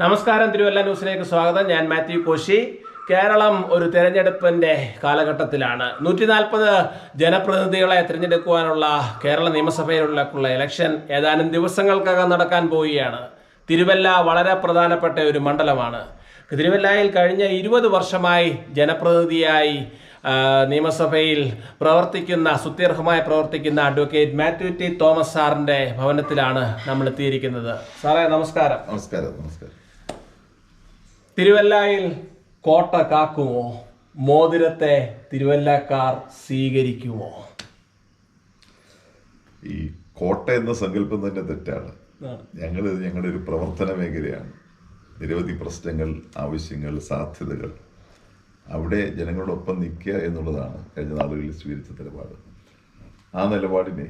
നമസ്കാരം, തിരുവല്ല ന്യൂസിലേക്ക് സ്വാഗതം. ഞാൻ മാത്യു കോശി. കേരളം ഒരു തെരഞ്ഞെടുപ്പിൻ്റെ കാലഘട്ടത്തിലാണ്. 140 ജനപ്രതിനിധികളെ തിരഞ്ഞെടുക്കുവാനുള്ള കേരള നിയമസഭയിലുള്ള ഇലക്ഷൻ ഏതാനും ദിവസങ്ങൾക്കകം നടക്കാൻ പോവുകയാണ്. തിരുവല്ല വളരെ പ്രധാനപ്പെട്ട ഒരു മണ്ഡലമാണ്. തിരുവല്ലയിൽ കഴിഞ്ഞ 20 വർഷമായി ജനപ്രതിനിധിയായി നിയമസഭയിൽ സുത്യർഹമായി പ്രവർത്തിക്കുന്ന അഡ്വക്കേറ്റ് മാത്യു ടി തോമസ് സാറിൻ്റെ ഭവനത്തിലാണ് നമ്മൾ എത്തിയിരിക്കുന്നത്. സാറേ, നമസ്കാരം. നമസ്കാരം. നമസ്കാരം. തിരുവല്ലയിൽ കോട്ട കാക്കുമോ? മോതിരത്തെ തിരുവല്ലക്കാർ സ്വീകരിക്കുമോ? ഈ കോട്ട എന്ന സങ്കല്പം തന്നെ തെറ്റാണ്. ഞങ്ങളുടെ ഒരു പ്രവർത്തന മേഖലയാണ്. നിരവധി പ്രശ്നങ്ങൾ, ആവശ്യങ്ങൾ, സാധ്യതകൾ, അവിടെ ജനങ്ങളോടൊപ്പം നിൽക്കുക എന്നുള്ളതാണ് കഴിഞ്ഞ നാളുകളിൽ സ്വീകരിച്ച നിലപാട്. ആ നിലപാടിനെ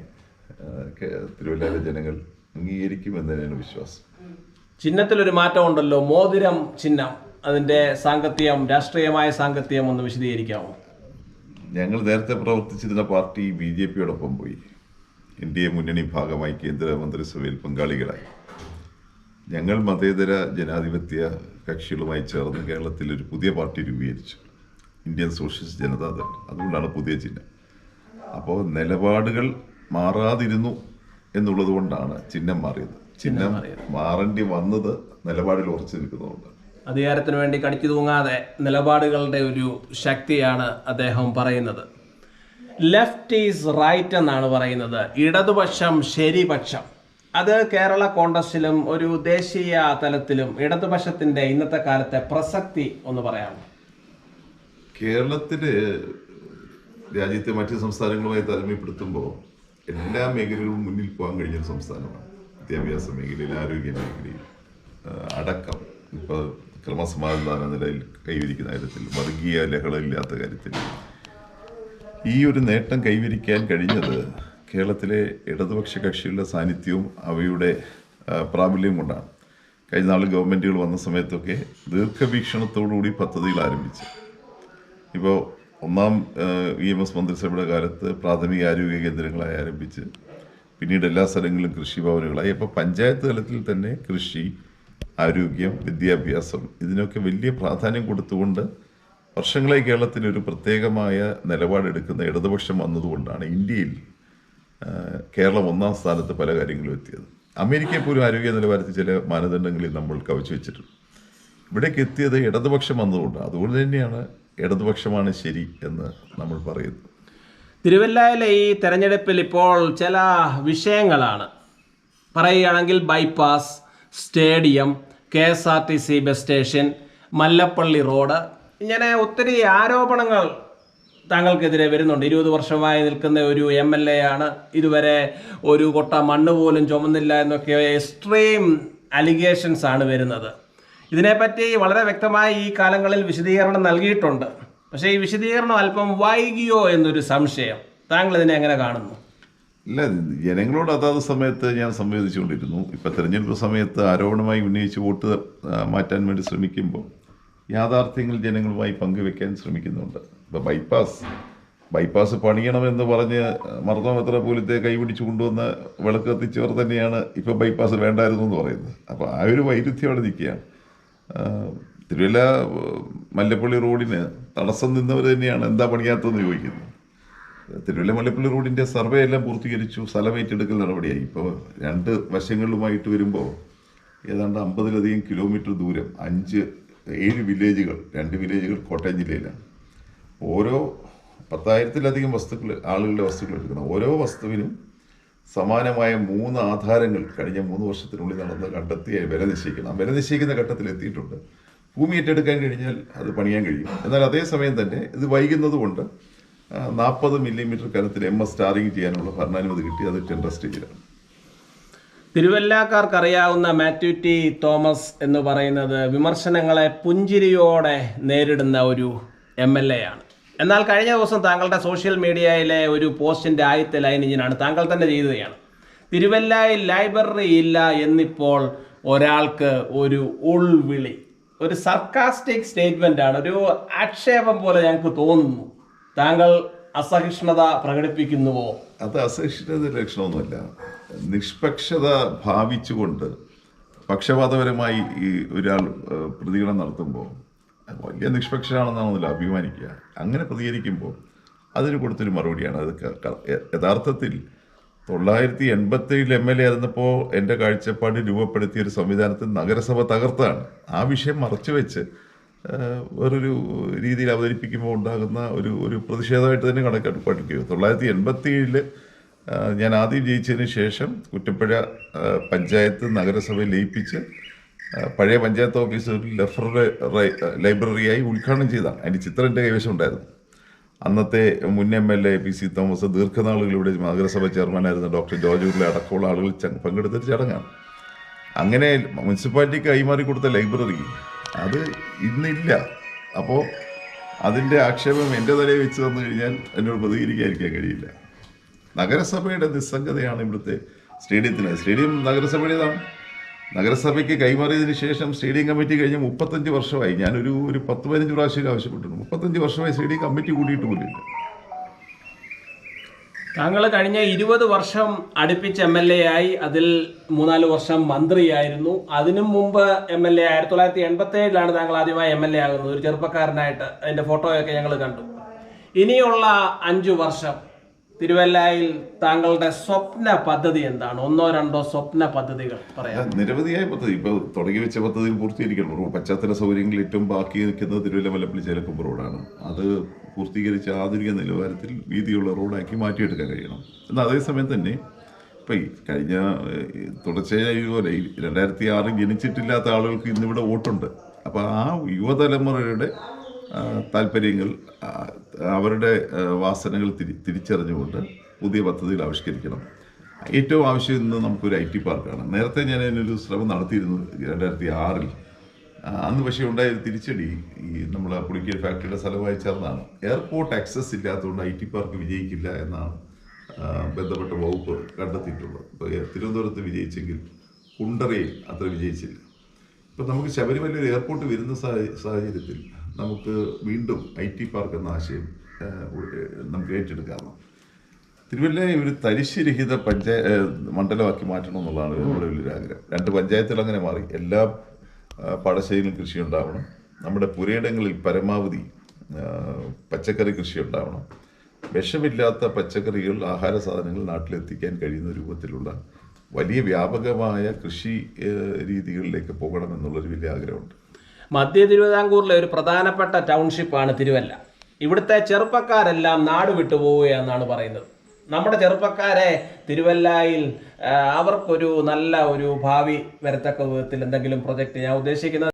തിരുവല്ലയിലെ ജനങ്ങൾ അംഗീകരിക്കുമെന്നതിനാണ് വിശ്വാസം. ചിഹ്നത്തിലൊരു മാറ്റമുണ്ടല്ലോ, മോതിരം ചിഹ്നം. അതിൻ്റെ സാങ്കത്യം, രാഷ്ട്രീയമായ സാങ്കത്യം ഒന്ന് വിശദീകരിക്കാമോ? ഞങ്ങൾ നേരത്തെ പ്രവർത്തിച്ചിരുന്ന പാർട്ടി BJPയോടൊപ്പം പോയി. NDA മുന്നണി ഭാഗമായി കേന്ദ്രമന്ത്രിസഭയിൽ പങ്കാളികളായി. ഞങ്ങൾ മതേതര ജനാധിപത്യ കക്ഷികളുമായി ചേർന്ന് കേരളത്തിൽ ഒരു പുതിയ പാർട്ടി രൂപീകരിച്ചു, ഇന്ത്യൻ സോഷ്യലിസ്റ്റ് ജനതാദൾ. അതുകൊണ്ടാണ് പുതിയ ചിഹ്നം. അപ്പോൾ നിലപാടുകൾ മാറാതിരുന്നു എന്നുള്ളത് കൊണ്ടാണ് ചിഹ്നം മാറിയത്. ചിഹ്നം മാറേണ്ടി വന്നത് നിലപാടിൽ ഉറച്ചു നിൽക്കുന്നതുകൊണ്ട്. അധികാരത്തിന് വേണ്ടി കടിച്ചു തൂങ്ങാതെ നിലപാടുകളുടെ ഒരു ശക്തിയാണ് അദ്ദേഹം പറയുന്നത്. ലെഫ്റ്റ് ഈസ് റൈറ്റ് എന്നാണ് പറയുന്നത്. ഇടതുപക്ഷം ശരിപക്ഷം. അത് കേരള കോൺഗ്രസിലും ഒരു ദേശീയ തലത്തിലും ഇടതുപക്ഷത്തിന്റെ ഇന്നത്തെ കാലത്തെ പ്രസക്തി ഒന്ന് പറയാമോ? കേരളത്തില് രാജ്യത്തെ മറ്റ് സംസ്ഥാനങ്ങളുമായി താരതമ്യപ്പെടുത്തുമ്പോൾ എല്ലാ മേഖലകളും മുന്നിൽ പോകാൻ കഴിഞ്ഞൊരു സംസ്ഥാനമാണ്. വിദ്യാഭ്യാസ മേഖലയിൽ, ആരോഗ്യ മേഖലയിൽ അടക്കം. ഇപ്പോൾ ക്രമസമാധാന നിലയിൽ കൈവരിക്കുന്ന കാര്യത്തിൽ, വർഗീയ ലഹളയില്ലാത്ത കാര്യത്തിൽ ഈ ഒരു നേട്ടം കൈവരിക്കാൻ കഴിഞ്ഞത് കേരളത്തിലെ ഇടതുപക്ഷ കക്ഷികളുടെ സാന്നിധ്യവും അവയുടെ പ്രാബല്യവും കൊണ്ടാണ്. കഴിഞ്ഞ നാൾ ഗവൺമെൻറ്റുകൾ വന്ന സമയത്തൊക്കെ ദീർഘവീക്ഷണത്തോടുകൂടി പദ്ധതികൾ ആരംഭിച്ചു. ഇപ്പോൾ ഒന്നാം EMS മന്ത്രിസഭയുടെ കാലത്ത് പ്രാഥമിക ആരോഗ്യ കേന്ദ്രങ്ങളായി ആരംഭിച്ച് പിന്നീട് എല്ലാ സ്ഥലങ്ങളിലും കൃഷിഭവനുകളായി. അപ്പോൾ പഞ്ചായത്ത് തലത്തിൽ തന്നെ കൃഷി, ആരോഗ്യം, വിദ്യാഭ്യാസം ഇതിനൊക്കെ വലിയ പ്രാധാന്യം കൊടുത്തുകൊണ്ട് വർഷങ്ങളായി കേരളത്തിന് ഒരു പ്രത്യേകമായ നിലപാടെടുക്കുന്ന ഇടതുപക്ഷം വന്നതുകൊണ്ടാണ് ഇന്ത്യയിൽ കേരളം ഒന്നാം സ്ഥാനത്ത് പല കാര്യങ്ങളും എത്തിയത്. അമേരിക്കയെ പോലും ആരോഗ്യ നിലവാരത്തിൽ ചില മാനദണ്ഡങ്ങളിൽ നമ്മൾ കവച്ചു വെച്ചിട്ടുണ്ട്. ഇവിടേക്ക് എത്തിയത് ഇടതുപക്ഷം വന്നതുകൊണ്ടാണ്. അതുകൊണ്ട് തന്നെയാണ് ഇടതുപക്ഷമാണ് ശരി എന്ന് നമ്മൾ പറയുന്നത്. തിരുവല്ലയിലെ ഈ തെരഞ്ഞെടുപ്പിൽ ഇപ്പോൾ ചില വിഷയങ്ങളാണ് പറയുകയാണെങ്കിൽ bypass, stadium, KSRTC bus station, Mallappally road, ഇങ്ങനെ ഒത്തിരി ആരോപണങ്ങൾ താങ്കൾക്കെതിരെ വരുന്നുണ്ട്. 20 വർഷമായി നിൽക്കുന്ന ഒരു MLA ആണ്, ഇതുവരെ ഒരു കൊട്ട മണ്ണ് പോലും ചുമന്നില്ല എന്നൊക്കെ എക്സ്ട്രീം അലിഗേഷൻസ് ആണ് വരുന്നത്. ഇതിനെപ്പറ്റി വളരെ വ്യക്തമായി ഈ കാലങ്ങളിൽ വിശദീകരണം നൽകിയിട്ടുണ്ട്. പക്ഷേ ഈ വിശദീകരണം അല്പം വൈകിയോ എന്നൊരു സംശയം. താങ്കൾ ഇതിനെ എങ്ങനെ കാണുന്നു? ഇല്ല, ജനങ്ങളോട് അതാത് സമയത്ത് ഞാൻ സംവേദിച്ചുകൊണ്ടിരുന്നു. ഇപ്പം തെരഞ്ഞെടുപ്പ് സമയത്ത് ആരോപണമായി ഉന്നയിച്ച് വോട്ട് മാറ്റാൻ വേണ്ടി ശ്രമിക്കുമ്പോൾ യാഥാർത്ഥ്യങ്ങൾ ജനങ്ങളുമായി പങ്കുവെക്കാൻ ശ്രമിക്കുന്നുണ്ട്. ഇപ്പോൾ ബൈപ്പാസ് പണിയണമെന്ന് പറഞ്ഞ് മർദ്ദമത്ര പോലത്തെ കൈപിടിച്ച് കൊണ്ടുവന്ന് വിളക്ക് കത്തിച്ചവർ തന്നെയാണ് ഇപ്പോൾ ബൈപ്പാസ് വേണ്ടായിരുന്നു എന്ന് പറയുന്നത്. അപ്പോൾ ആ ഒരു വൈരുദ്ധ്യം അവിടെ നിൽക്കുകയാണ്. തിരുവല്ല മല്ലപ്പള്ളി റോഡിന് തടസ്സം നിന്നവർ തന്നെയാണ് എന്താ പണിയാത്തതെന്ന് ചോദിക്കുന്നത്. തിരുവല്ല മല്ലപ്പള്ളി റോഡിൻ്റെ സർവേ എല്ലാം പൂർത്തീകരിച്ചു, സ്ഥലം ഏറ്റെടുക്കൽ നടപടിയായി. ഇപ്പോൾ 2 വശങ്ങളിലുമായിട്ട് വരുമ്പോൾ ഏതാണ്ട് 50-ലധികം കിലോമീറ്റർ ദൂരം, 7 വില്ലേജുകൾ, 2 വില്ലേജുകൾ കോട്ടയം ജില്ലയിലാണ്. ഓരോ 10,000-ലധികം ആളുകളുടെ വസ്തുക്കൾ എടുക്കണം. ഓരോ വസ്തുവിനും സമാനമായ 3 ആധാരങ്ങൾ കഴിഞ്ഞ 3 വർഷത്തിനുള്ളിൽ നടന്ന് കണ്ടെത്തി വില നിശ്ചയിക്കണം. ആ വില നിശ്ചയിക്കുന്ന ഘട്ടത്തിൽ എത്തിയിട്ടുണ്ട്. ഭൂമി ഏറ്റെടുക്കാൻ കഴിഞ്ഞാൽ അത് പണിയാൻ കഴിയും. എന്നാൽ അതേസമയം തന്നെ ഇത് വൈകുന്നത് കൊണ്ട് 40 മില്ലിമീറ്റർ കനത്തിൽ MS സ്റ്റാറിങ് ചെയ്യാനുള്ള ഭരണാനുമതി കിട്ടി. അത് ടെൻഡർ സ്റ്റേജിലാണ്. തിരുവല്ലക്കാർക്കറിയാവുന്ന മാത്യു ടി തോമസ് എന്ന് പറയുന്നത് വിമർശനങ്ങളെ പുഞ്ചിരിയോടെ നേരിടുന്ന ഒരു MLA ആണ്. എന്നാൽ കഴിഞ്ഞ ദിവസം താങ്കളുടെ സോഷ്യൽ മീഡിയയിലെ ഒരു പോസ്റ്റിൻ്റെ ആദ്യത്തെ ലൈൻ ഇങ്ങനെയാണ്, താങ്കൾ തന്നെ ചെയ്തതാണ്: തിരുവല്ലയിൽ ലൈബ്രറി ഇല്ല എന്നിപ്പോൾ ഒരാൾക്ക് ഒരു ഉൾവിളി. ഒരു സർക്കാസ്റ്റിക് സ്റ്റേറ്റ്മെൻ്റ് ആണ്, ഒരു ആക്ഷേപം പോലെ ഞങ്ങൾക്ക് തോന്നുന്നു. താങ്കൾ അസഹിഷ്ണുത പ്രകടിപ്പിക്കുന്നുവോ? അത് അസഹിഷ്ണുത ലക്ഷണമൊന്നുമല്ല. നിഷ്പക്ഷത ഭാവിച്ചുകൊണ്ട് പക്ഷപാതപരമായി ഈ ഒരാൾ പ്രതികരണം നടത്തുമ്പോൾ വലിയ നിഷ്പക്ഷനാണെന്നാണെന്നല്ല അഭിമാനിക്കുക. അങ്ങനെ പ്രതികരിക്കുമ്പോൾ അതിന് കൊടുത്തൊരു മറുപടിയാണ് അത്. യഥാർത്ഥത്തിൽ 987 MLA ആയിരുന്നപ്പോൾ എൻ്റെ കാഴ്ചപ്പാട് രൂപപ്പെടുത്തിയ ഒരു സംവിധാനത്തിൽ നഗരസഭ തകർത്താണ്. ആ വിഷയം മറച്ചു വെച്ച് വേറൊരു രീതിയിൽ അവതരിപ്പിക്കുമ്പോൾ ഉണ്ടാകുന്ന ഒരു പ്രതിഷേധമായിട്ട് തന്നെ കണക്കാക്കുക. 987 ഞാൻ ആദ്യം ജയിച്ചതിന് ശേഷം കുറ്റപ്പുഴ പഞ്ചായത്ത് നഗരസഭയെ ലയിപ്പിച്ച് പഴയ പഞ്ചായത്ത് ഓഫീസ് ഒരു ലൈബ്രറിയായി ഉദ്ഘാടനം ചെയ്തതാണ്. അതിൻ്റെ ചിത്രം എൻ്റെ കൈവശം ഉണ്ടായിരുന്നു. അന്നത്തെ മുൻ MLA PC തോമസ് ദീർഘനാളുകളിലൂടെ നഗരസഭ ചെയർമാനായിരുന്ന ഡോക്ടർ ജോർജ് ഉരുള അടക്കമുള്ള ആളുകൾ പങ്കെടുത്തൊരു ചടങ്ങാണ്. അങ്ങനെ മുനിസിപ്പാലിറ്റിക്ക് കൈമാറി കൊടുത്ത ലൈബ്രറി അത് ഇന്നില്ല. അപ്പോൾ അതിൻ്റെ ആക്ഷേപം എൻ്റെ തലയിൽ വെച്ച് തന്നു കഴിഞ്ഞാൽ എന്നോട് പ്രതികരിക്കാതിരിക്കാൻ കഴിയില്ല. നഗരസഭയുടെ നിസ്സംഗതയാണ് ഇവിടുത്തെ സ്റ്റേഡിയം നഗരസഭയുടേതാണ്. നഗരസഭയ്ക്ക് കൈമാറിയതിന് ശേഷം സ്റ്റേഡിയം കമ്മിറ്റി കഴിഞ്ഞ് 35 വർഷമായി. ഞാനൊരു 10-15 പ്രാവശ്യം ആവശ്യപ്പെട്ടിട്ടുണ്ട്. 35 വർഷമായി സ്റ്റേഡിയം കമ്മിറ്റി കൂടിയിട്ട് പോലില്ല. താങ്കൾ കഴിഞ്ഞ 20 വർഷം അടുപ്പിച്ച് MLA ആയി. അതിൽ 3-4 വർഷം മന്ത്രിയായിരുന്നു. അതിനും മുമ്പ് MLA 1987 താങ്കൾ ആദ്യമായി MLA ആകുന്നത്, ഒരു ചെറുപ്പക്കാരനായിട്ട്. അതിൻ്റെ ഫോട്ടോയൊക്കെ ഞങ്ങൾ കണ്ടു. ഇനിയുള്ള 5 വർഷം തിരുവല്ലയിൽ താങ്കളുടെ സ്വപ്ന പദ്ധതി എന്താണ്? 1-2 സ്വപ്ന പദ്ധതികൾ പറയാം. നിരവധിയായ പദ്ധതി ഇപ്പോൾ തുടങ്ങി വെച്ച പദ്ധതികൾ പൂർത്തീകരിക്കണം. പശ്ചാത്തല സൗകര്യങ്ങൾ ഏറ്റവും ബാക്കി നിൽക്കുന്നത് തിരുവല്ല മല്ലപ്പള്ളി ചേലക്കുമ്പ് റോഡാണ്. അത് പൂർത്തീകരിച്ച് ആധുനിക നിലവാരത്തിൽ വീതിയുള്ള റോഡാക്കി മാറ്റിയെടുക്കാൻ കഴിയണം. എന്നാൽ അതേസമയം തന്നെ ഇപ്പം ഈ കഴിഞ്ഞ തുടർച്ചയായി പോലെ 2006 ജനിച്ചിട്ടില്ലാത്ത ആളുകൾക്ക് ഇന്നിവിടെ വോട്ടുണ്ട്. അപ്പോൾ ആ യുവതലമുറയുടെ താല്പര്യങ്ങൾ, അവരുടെ വാസനകൾ തിരിച്ചറിഞ്ഞുകൊണ്ട് പുതിയ പദ്ധതികൾ ആവിഷ്കരിക്കണം. ഏറ്റവും ആവശ്യം ഇന്ന് നമുക്കൊരു IT പാർക്കാണ്. നേരത്തെ ഞാൻ അതിനൊരു ശ്രമം നടത്തിയിരുന്നു 2006. അന്ന് പക്ഷേ ഉണ്ടായ തിരിച്ചടി ഈ നമ്മളെ പുളിക്കൽ ഫാക്ടറിയുടെ സ്ഥലമായി ചേർന്നാണ്. എയർപോർട്ട് ആക്സസ് ഇല്ലാത്തതുകൊണ്ട് IT പാർക്ക് വിജയിക്കില്ല എന്നാണ് ബന്ധപ്പെട്ട വകുപ്പ് കണ്ടെത്തിയിട്ടുള്ളത്. ഇപ്പോൾ തിരുവനന്തപുരത്ത് വിജയിച്ചെങ്കിൽ കുണ്ടറയിൽ അത്ര വിജയിച്ചില്ല. ഇപ്പം നമുക്ക് ശബരിമല ഒരു എയർപോർട്ട് വരുന്ന സാഹചര്യത്തിൽ നമുക്ക് വീണ്ടും IT പാർക്ക് എന്ന ആശയം നമുക്ക് ഏറ്റെടുക്കാമെന്ന്. തിരുവല്ലയെ ഒരു തരിശുരഹിത മണ്ഡലമാക്കി മാറ്റണം എന്നുള്ളതാണ് നമ്മുടെ വലിയൊരു ആഗ്രഹം. 2 പഞ്ചായത്തുകൾ അങ്ങനെ മാറി. എല്ലാ പാടശേരിയിലും കൃഷി ഉണ്ടാവണം. നമ്മുടെ പുരയിടങ്ങളിൽ പരമാവധി പച്ചക്കറി കൃഷി ഉണ്ടാവണം. വിഷമില്ലാത്ത പച്ചക്കറികൾ, ആഹാര സാധനങ്ങൾ നാട്ടിലെത്തിക്കാൻ കഴിയുന്ന രൂപത്തിലുള്ള വലിയ വ്യാപകമായ കൃഷി രീതികളിലേക്ക് പോകണമെന്നുള്ളൊരു വലിയ ആഗ്രഹമുണ്ട്. മധ്യ തിരുവിതാംകൂറിലെ ഒരു പ്രധാനപ്പെട്ട ടൗൺഷിപ്പാണ് തിരുവല്ല. ഇവിടുത്തെ ചെറുപ്പക്കാരെല്ലാം നാട് വിട്ടു പോവുകയെന്നാണ് പറയുന്നത്. നമ്മുടെ ചെറുപ്പക്കാരെ തിരുവല്ലയിൽ അവർക്കൊരു നല്ല ഒരു ഭാവി വരത്തക്ക വിധത്തിൽ എന്തെങ്കിലും പ്രൊജക്റ്റ് ഞാൻ ഉദ്ദേശിക്കുന്നത്